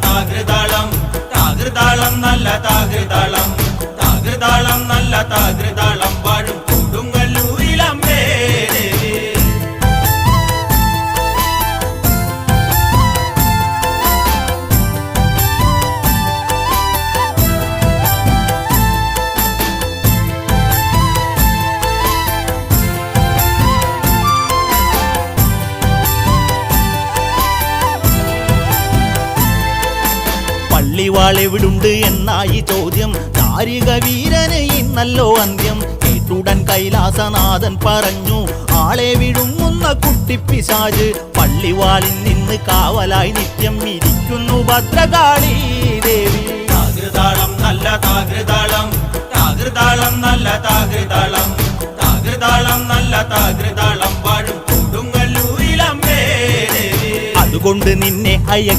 താകൃതാളം താകൃതാളം നല്ല താകൃതാളം താകൃതാളം നല്ല താകൃതാളം വാഴും കൊടുങ്ങല്ലൂരിലമ്മേ ദേവി. പള്ളിവാളെവിടുണ്ട് എന്നായി ചോദ്യം. ചാരിക വീരന് ഇന്നല്ലോ അന്ത്യം. കേട്ടുടൻ കൈലാസനാഥൻ പറഞ്ഞു, ആളെ വിഴുങ്ങുന്ന കുട്ടിപ്പിശാച് പള്ളിവാളിൽ നിന്ന് കാവലായി നിത്യം ഇരിക്കുന്നു ഭദ്രകാളി ദേവി. താകൃതാളം നല്ല താകൃതാളം താകൃതാളം നല്ല താകൃതാളം താകൃതാളം നല്ല താകൃതാളം വാഴും കൊടുങ്ങല്ലൂരിലമ്മേ ദേവി. അതുകൊണ്ട് നിന്നെ